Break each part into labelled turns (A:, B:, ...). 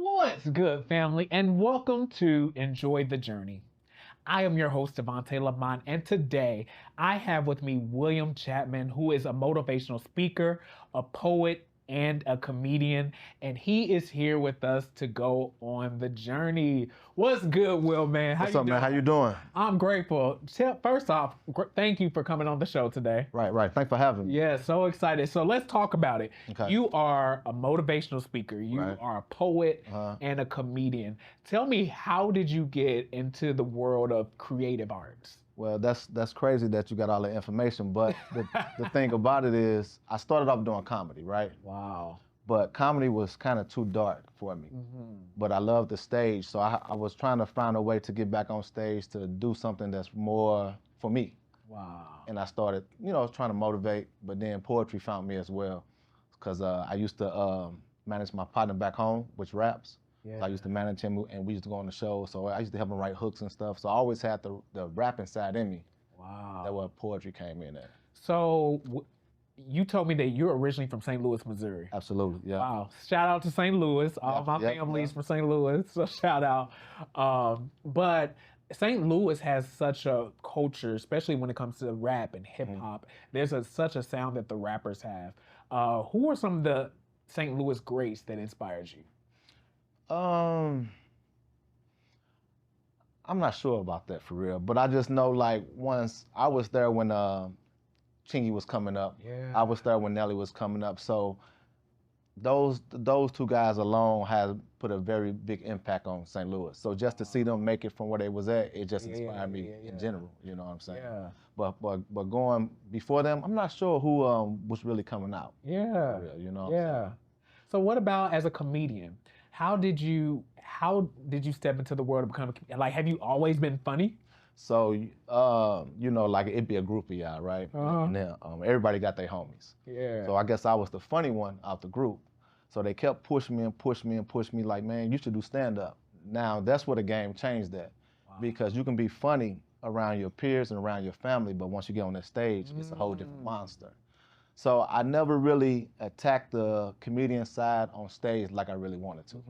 A: What's good, family? And welcome to Enjoy the Journey. I am your host, Devontae Lamont, and today I have with me William Chatman, who is a motivational speaker, a poet, and a comedian, and he is here with us to go on the journey. What's good, Will, man? How
B: What's
A: you
B: up, man?
A: doing?
B: How you doing?
A: I'm grateful. First off, thank you for coming on the show today.
B: Right. Thanks for having me.
A: Yeah, so excited. So let's talk about it.
B: Okay.
A: You are a motivational speaker, you
B: Right.
A: are a poet
B: Uh-huh.
A: and a comedian. Tell me, how did you get into the world of creative arts?
B: Well, that's crazy that you got all the information, but the thing about it is, I started off doing comedy, right?
A: Wow.
B: But comedy was kind of too dark for me. But I love the stage, so I was trying to find a way to get back on stage to do something that's more for me.
A: Wow.
B: And I started, trying to motivate, but then poetry found me as well, because I used to manage my partner back home, which raps.
A: Yeah.
B: So I used to manage him, and we used to go on the show. So I used to help him write hooks and stuff. So I always had the rapping side in me.
A: Wow.
B: That's where poetry came in at.
A: So you told me that you're originally from St. Louis, Missouri.
B: Absolutely, yeah.
A: Wow. Shout out to St. Louis. All my
B: Yep,
A: family's
B: yep.
A: from St. Louis, so shout out. But St. Louis has such a culture, especially when it comes to rap and hip hop. There's such a sound that the rappers have. Who are some of the St. Louis greats that inspired you?
B: I'm not sure about that for real, but I just know like once I was there when Chingy was coming up.
A: Yeah.
B: I was there when Nelly was coming up. So those two guys alone has put a very big impact on St. Louis. So just to see them make it from where they was at, it just inspired me in general. You know what I'm saying?
A: Yeah.
B: But going before them, I'm not sure who was really coming out.
A: Yeah.
B: For real, you know what I'm saying?
A: Yeah. So what about as a comedian? How did you step into the world of becoming like? Have you always been funny?
B: So like it'd be a group of y'all, right? And then everybody got their homies.
A: Yeah.
B: So I guess I was the funny one out the group. So they kept pushing me like, man, you should do stand-up. Now that's where the game changed that. Because you can be funny around your peers and around your family, but once you get on that stage, it's a whole different monster. So I never really attacked the comedian side on stage like I really wanted to.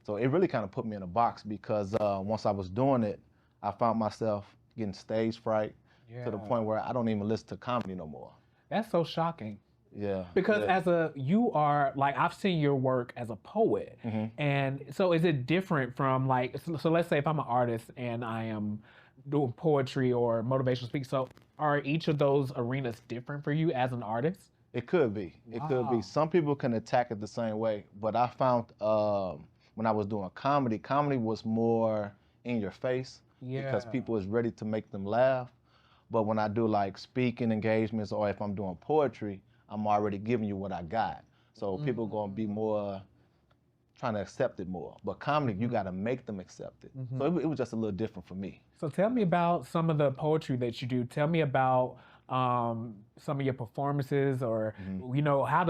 B: So it really kind of put me in a box because once I was doing it, I found myself getting stage fright to the point where I don't even listen to comedy no more.
A: That's so shocking.
B: Yeah.
A: Because you are like, I've seen your work as a poet. And so is it different from like, so let's say if I'm an artist and I am doing poetry or motivational speaking, so are each of those arenas different for you as an artist?
B: It could be. It could be. Some people can attack it the same way, but I found when I was doing comedy was more in your face because people is ready to make them laugh. But when I do like speaking engagements or if I'm doing poetry, I'm already giving you what I got. So people gonna be more trying to accept it more. But comedy, you gotta make them accept it. So it was just a little different for me.
A: So tell me about some of the poetry that you do. Tell me about some of your performances, or how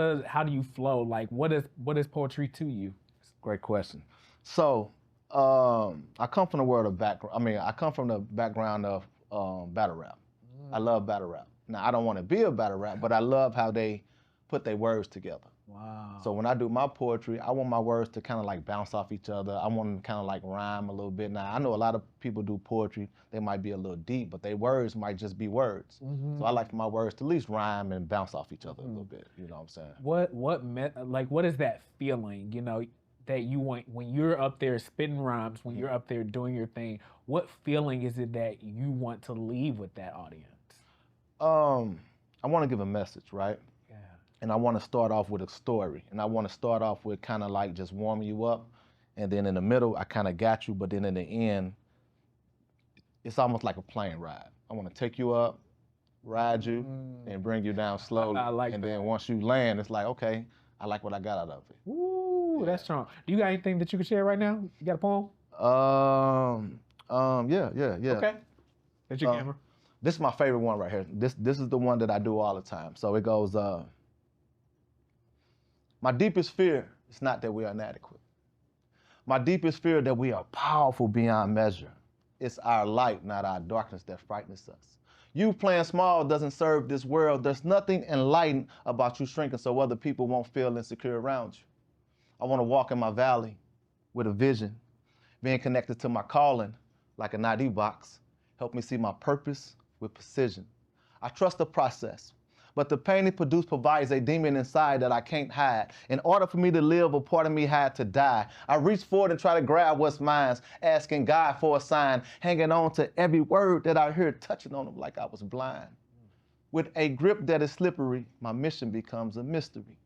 A: do you flow? Like what is poetry to you?
B: Great question. So I come from the world of background. I mean, I come from the background of battle rap. I love battle rap. Now I don't want to be a battle rap, but I love how they put their words together.
A: Wow.
B: So when I do my poetry, I want my words to kind of like bounce off each other. I want them to kind of like rhyme a little bit. Now, I know a lot of people do poetry, they might be a little deep, but their words might just be words. So I like for my words to at least rhyme and bounce off each other a little bit, you know what I'm saying?
A: What is that feeling, that you want when you're up there spitting rhymes, when you're up there doing your thing? What feeling is it that you want to leave with that audience?
B: I want to give a message, right? And I want to start off with a story. And I want to start off with kind of like just warming you up. And then in the middle, I kind of got you. But then in the end, it's almost like a plane ride. I want to take you up, ride you, and bring you down slowly.
A: I like
B: and
A: that.
B: then once you land, it's like, okay, I like what I got out of it.
A: Ooh, that's strong. Do you got anything that you can share right now? You got a poem?
B: Yeah.
A: Okay. That's your camera.
B: This is my favorite one right here. This is the one that I do all the time. So it goes, my deepest fear is not that we are inadequate. My deepest fear that we are powerful beyond measure. It's our light, not our darkness, that frightens us. You playing small doesn't serve this world. There's nothing enlightened about you shrinking so other people won't feel insecure around you. I want to walk in my valley with a vision. Being connected to my calling like an ID box helped me see my purpose with precision. I trust the process, but the pain it produced provides a demon inside that I can't hide. In order for me to live, a part of me had to die. I reached forward and try to grab what's mine, asking God for a sign, hanging on to every word that I heard, touching on them like I was blind. With a grip that is slippery, my mission becomes a mystery.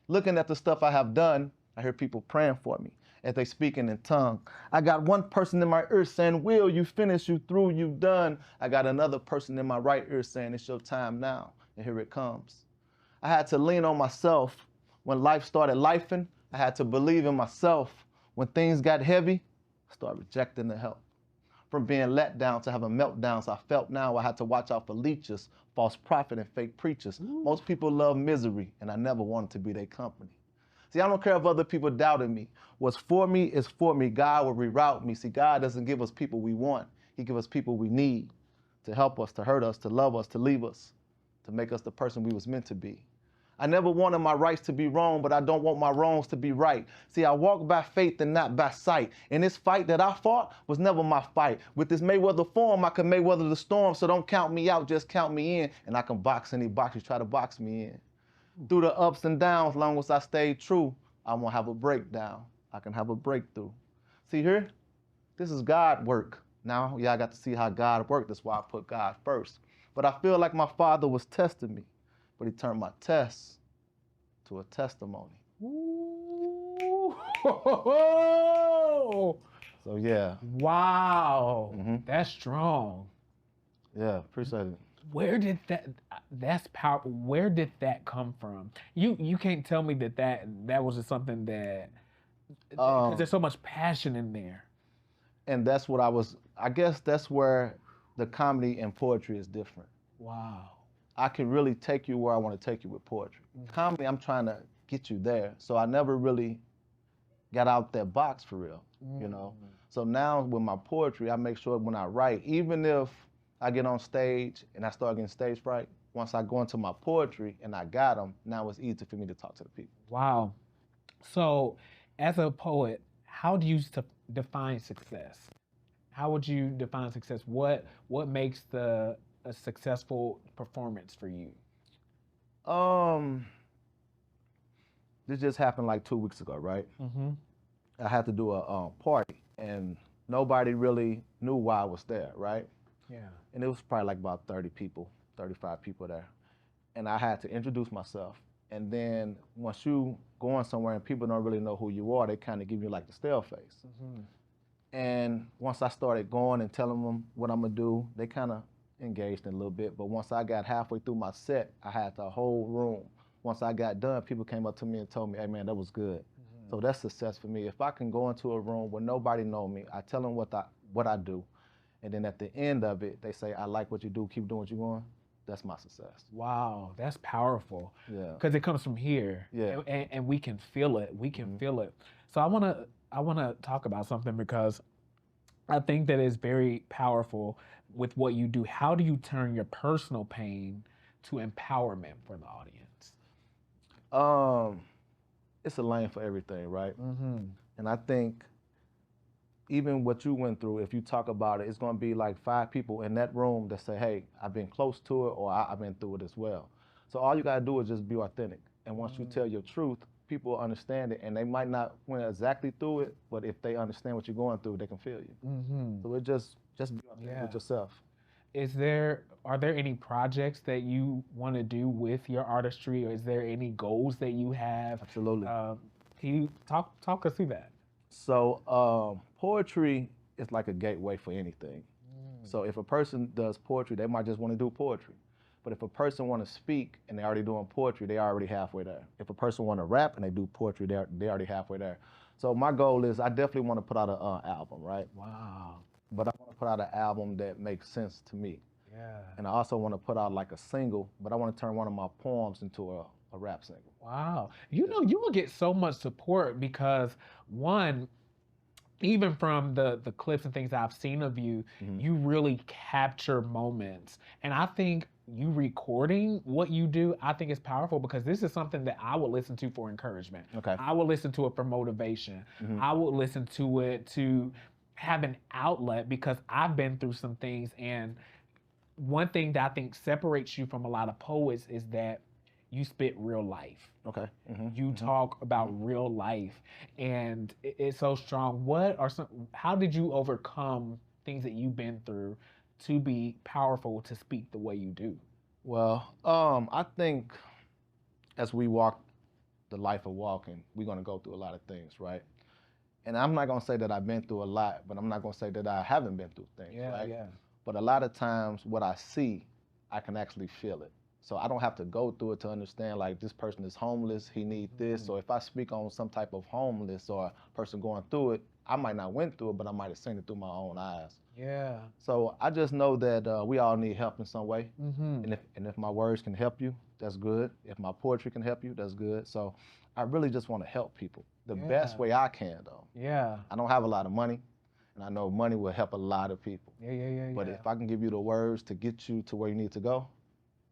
B: Looking at the stuff I have done, I hear people praying for me as they speaking in tongue. I got one person in my ear saying, Will, you finished, you through, you done. I got another person in my right ear saying, it's your time now, and here it comes. I had to lean on myself. When life started lifing, I had to believe in myself. When things got heavy, I started rejecting the help. From being let down to having meltdowns, I felt now I had to watch out for leeches, false prophet, and fake preachers. Ooh. Most people love misery, and I never wanted to be their company. See, I don't care if other people doubted me. What's for me is for me. God will reroute me. See, God doesn't give us people we want. He gives us people we need to help us, to hurt us, to love us, to leave us, to make us the person we was meant to be. I never wanted my rights to be wrong, but I don't want my wrongs to be right. See, I walk by faith and not by sight. And this fight that I fought was never my fight. With this Mayweather form, I can Mayweather the storm, so don't count me out, just count me in. And I can box any box you try to box me in. Through the ups and downs, long as I stay true, I won't have a breakdown. I can have a breakthrough. See here? This is God work. Now, yeah, I got to see how God worked. That's why I put God first. But I feel like my father was testing me. But he turned my test to a testimony.
A: Ooh.
B: So yeah.
A: Wow. That's strong.
B: Yeah, appreciate it.
A: Where did that's powerful. Where did that come from? You can't tell me that was just something that, because there's so much passion in there.
B: And that's what I guess that's where the comedy and poetry is different.
A: Wow.
B: I can really take you where I want to take you with poetry. Comedy, I'm trying to get you there. So I never really got out that box for real, you know? So now with my poetry, I make sure when I write, even if I get on stage and I start getting stage fright, once I go into my poetry and I got them, now it's easy for me to talk to the people.
A: Wow. So as a poet, how do you define success? How would you define success? What makes a successful performance for you?
B: This just happened like 2 weeks ago, right? I had to do a party, and nobody really knew why I was there, right?
A: Yeah.
B: And it was probably like about 30 people, 35 people there. And I had to introduce myself. And then once you going somewhere and people don't really know who you are, they kind of give you like the stale face. And once I started going and telling them what I'm gonna do, they kind of engaged in a little bit. But once I got halfway through my set, I had the whole room. Once I got done, people came up to me and told me, hey man, that was good. So that's success for me. If I can go into a room where nobody know me, I tell them what I do. And then at the end of it, they say, I like what you do, keep doing what you're doing. That's my success.
A: Wow, that's powerful.
B: Yeah.
A: Because it comes from here.
B: Yeah.
A: And we can feel it. We can feel it. So I wanna talk about something, because I think that is very powerful with what you do. How do you turn your personal pain to empowerment for the audience?
B: It's a lane for everything, right? And I think even what you went through, if you talk about it, it's gonna be like 5 people in that room that say, hey, I've been close to it, or I've been through it as well. So all you gotta do is just be authentic. And once you tell your truth, people understand it, and they might not went exactly through it, but if they understand what you're going through, they can feel you. So it just be authentic with yourself.
A: Are there any projects that you want to do with your artistry, or is there any goals that you have?
B: Absolutely.
A: Can you talk us through that?
B: So poetry is like a gateway for anything. So if a person does poetry, they might just want to do poetry. But if a person want to speak and they're already doing poetry, they're already halfway there. If a person want to rap and they do poetry, they're already halfway there. So my goal is I definitely want to put out an album, right?
A: Wow.
B: But I want to put out an album that makes sense to me.
A: Yeah.
B: And I also want to put out like a single, but I want to turn one of my poems into a rap single.
A: Wow. You know, you will get so much support because, one, even from the clips and things I've seen of you,
B: Mhm.
A: you really capture moments. And I think you recording what you do, I think is powerful because this is something that I will listen to for encouragement.
B: Okay.
A: I will listen to it for motivation.
B: Mhm.
A: I will listen to it to have an outlet because I've been through some things. And one thing that I think separates you from a lot of poets is that you spit real life.
B: Okay. Mhm.
A: You
B: Mhm.
A: talk about
B: Mhm.
A: real life, and it's so strong. What are some? How did you overcome things that you've been through to be powerful to speak the way you do?
B: Well, I think as we walk the life of walking, we're gonna go through a lot of things, right? And I'm not gonna say that I've been through a lot, but I'm not gonna say that I haven't been through things,
A: Yeah,
B: right?
A: yeah.
B: But a lot of times, what I see, I can actually feel it. So I don't have to go through it to understand like this person is homeless, he needs this. So if I speak on some type of homeless or person going through it, I might not went through it, but I might have seen it through my own eyes.
A: Yeah.
B: So I just know that we all need help in some way,
A: Mm-hmm.
B: and if my words can help you, that's good. If my poetry can help you, that's good. So I really just want to help people the best
A: Yeah.
B: way I can, though.
A: Yeah.
B: I don't have a lot of money, and I know money will help a lot of people.
A: Yeah. Yeah. Yeah.
B: But
A: Yeah.
B: if I can give you the words to get you to where you need to go,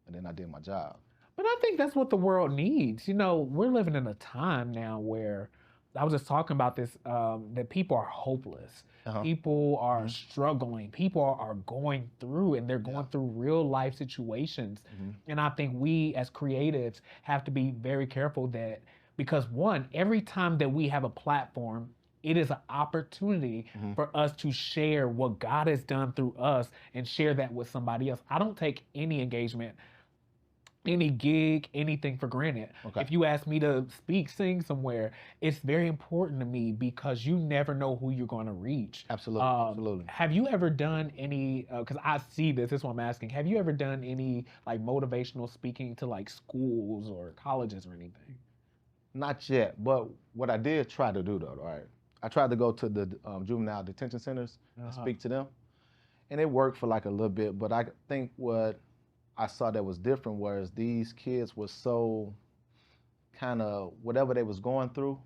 B: and then I did my job.
A: But I think that's what the world needs. You know, we're living in a time now where I was just talking about this that people are hopeless.
B: Uh-huh.
A: People are
B: Mhm.
A: struggling. People are going through and they're
B: Yeah.
A: going through real life situations.
B: Mhm.
A: And I think we as creatives have to be very careful that because one, every time that we have a platform, it is an opportunity
B: Mhm.
A: for us to share what God has done through us and share that with somebody else. I don't take any engagement, any gig, anything for granted.
B: Okay.
A: If you ask me to speak, sing somewhere, it's very important to me because you never know who you're going to reach.
B: Absolutely. Absolutely.
A: Have you ever done any? Because I see this. This is what I'm asking. Have you ever done any like motivational speaking to like schools or colleges or anything?
B: Not yet, but what I did try to do though, right? I tried to go to the juvenile detention centers and
A: Uh-huh.
B: speak to them, and it worked for like a little bit. But I think what I saw that was different was these kids were so kind of whatever they was going through,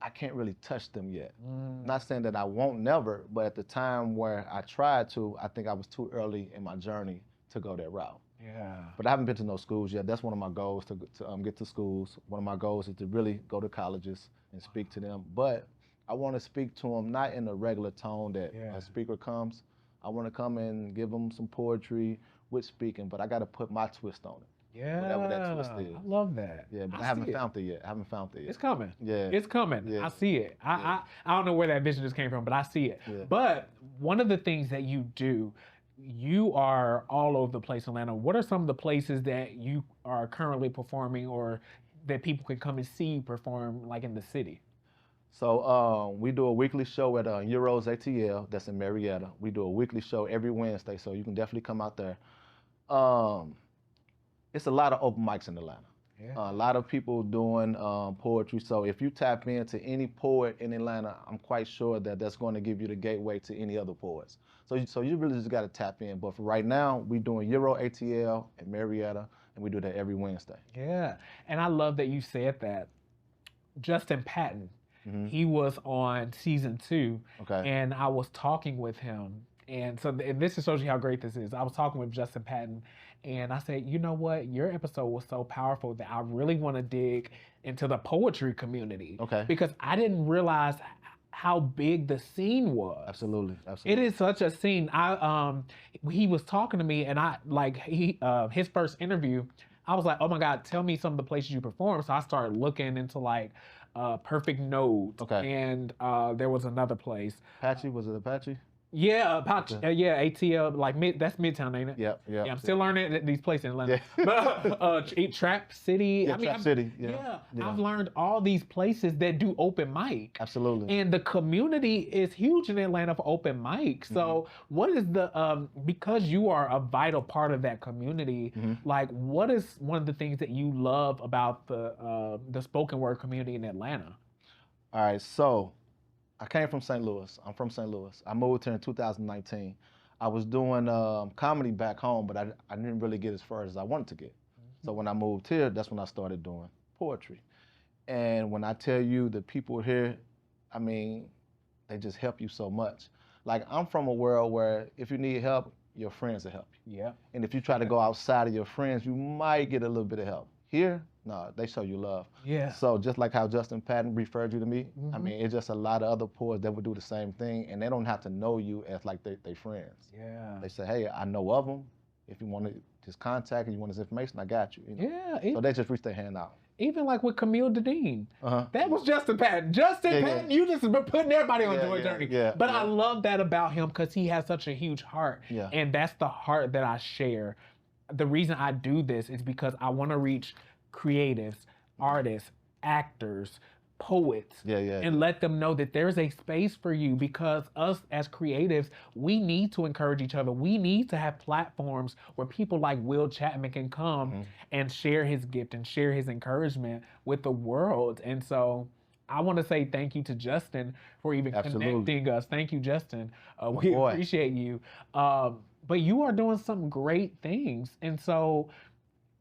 B: I can't really touch them yet.
A: Mm,
B: Not saying that I won't never, but at the time where I tried to, I think I was too early in my journey to go that route.
A: yeah.
B: But I haven't been to no schools yet. That's one of my goals to get to schools. One of my goals is to really go to colleges and speak to them. But I want to speak to them not in a regular tone that
A: Yeah.
B: a speaker comes. I want to come and give them some poetry with speaking, but I got to put my twist on it, whatever that twist
A: Yeah.
B: is.
A: I love that.
B: Yeah, but
A: I
B: I
A: see
B: haven't
A: it.
B: found it yet. I haven't found it yet.
A: It's coming.
B: Yeah.
A: It's coming.
B: Yeah.
A: I see it.
B: Yeah.
A: I don't know where that vision just came from, but I see it.
B: Yeah.
A: But one of the things that you do, you are all over the place in Atlanta. What are some of the places that you are currently performing or that people can come and see you perform like in the city?
B: So we do a weekly show at Euros ATL. That's in Marietta. We do a weekly show every Wednesday, so you can definitely come out there. Um, it's a lot of open mics in Atlanta.
A: Yeah.
B: A lot of people doing poetry. So if you tap into any poet in Atlanta, I'm quite sure that that's going to give you the gateway to any other poets. So you really just got to tap in. But for right now, we're doing Euro ATL in Marietta, and we do that every Wednesday.
A: Yeah. And I love that you said that. Justin Patton,
B: Hmm.
A: he was on season 2,
B: Okay.
A: and I was talking with him. And so, and this shows you how great this is. I was talking with Justin Patton, and I said, you know what? Your episode was so powerful that I really want to dig into the poetry community.
B: Okay.
A: Because I didn't realize how big the scene was.
B: Absolutely.
A: It
B: Absolutely.
A: is such a scene. He was talking to me, and I like his first interview. I was like, oh my God, tell me some of the places you perform. So I started looking into like Perfect Note,
B: Okay.
A: and there was another place.
B: Apache, was it Apache?
A: Yeah, Apache,
B: Okay.
A: yeah, ATL, like that's Midtown, ain't it?
B: Yep, yep.
A: Yeah, I'm still learning these places in Atlanta.
B: Yeah.
A: But Trap City.
B: Yeah, Trap City. Yeah. Yeah.
A: I've learned all these places that do open mic.
B: Absolutely.
A: And the community is huge in Atlanta for open mic. So what is the because you are a vital part of that community, like what is one of the things that you love about the spoken word community in Atlanta?
B: All right, so I came from St. Louis. I'm from St. Louis. I moved here in 2019. I was doing comedy back home, but I didn't really get as far as I wanted to get. So when I moved here, that's when I started doing poetry. And when I tell you the people here, I mean, they just help you so much. Like I'm from a world where if you need help, your friends will help you.
A: Yeah.
B: And if you try to go outside of your friends, you might get a little bit of help. Here, no, they show you love.
A: Yeah.
B: So just like how Justin Patton referred you to me, I
A: Mhm.
B: mean, it's just a lot of other poets that would do the same thing, and they don't have to know you as like they friends.
A: Yeah.
B: They say, hey, I know of them. If you want to just contact and you want this information, I got you. You know?
A: Yeah.
B: So they just reach their hand out.
A: Even like with Camille Dedeen.
B: Uh-huh.
A: That was Justin Patton. Justin
B: Yeah,
A: Patton,
B: yeah.
A: you just been putting everybody on Joy
B: Yeah,
A: Journey.
B: yeah,
A: But
B: yeah.
A: I love that about him because he has such a huge heart.
B: Yeah.
A: And that's the heart that I share. The reason I do this is because I want to reach creatives, artists, actors, poets,
B: Yeah, yeah.
A: and let them know that there's a space for you, because us as creatives, we need to encourage each other. We need to have platforms where people like Will Chatman can come and share his gift and share his encouragement with the world. And so I want to say thank you to Justin for even
B: Absolutely.
A: connecting us. Thank you, Justin. We
B: boy.
A: appreciate you. But you are doing some great things. And so,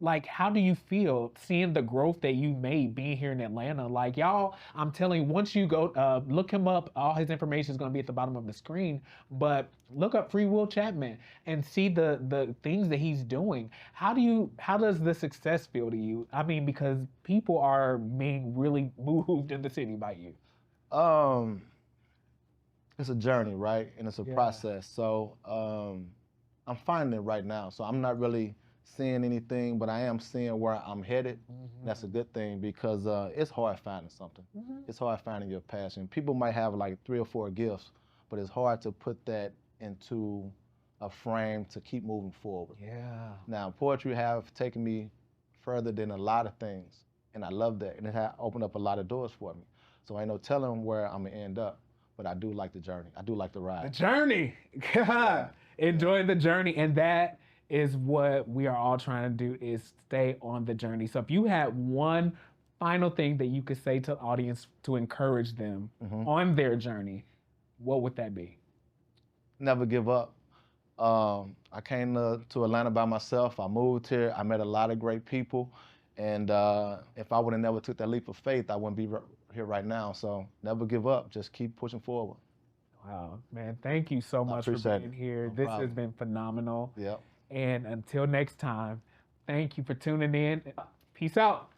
A: like, how do you feel seeing the growth that you made being here in Atlanta? Like, y'all, I'm telling you, once you go look him up, all his information is going to be at the bottom of the screen. But look up Free Will Chapman and see the things that he's doing. How does the success feel to you? I mean, because people are being really moved in the city by you.
B: It's a journey, right? And it's a process. So I'm finding it right now. So I'm not really seeing anything, but I am seeing where I'm headed. That's a good thing, because it's hard finding something. It's hard finding your passion. People might have like 3 or 4 gifts, but it's hard to put that into a frame to keep moving forward.
A: Yeah.
B: Now, poetry have taken me further than a lot of things, and I love that. And it has opened up a lot of doors for me. So I ain't no telling where I'm gonna end up, but I do like the journey. I do like the ride.
A: The journey. Enjoying the journey. And that is what we are all trying to do, is stay on the journey. So if you had one final thing that you could say to the audience to encourage them on their journey, what would that be?
B: Never give up. I came to Atlanta by myself. I moved here. I met a lot of great people. And if I would have never took that leap of faith, I wouldn't be here right now. So never give up. Just keep pushing forward.
A: Wow, man. Thank you so much for being here.
B: No
A: this
B: problem.
A: has been phenomenal.
B: Yep.
A: And until next time, thank you for tuning in. Peace out.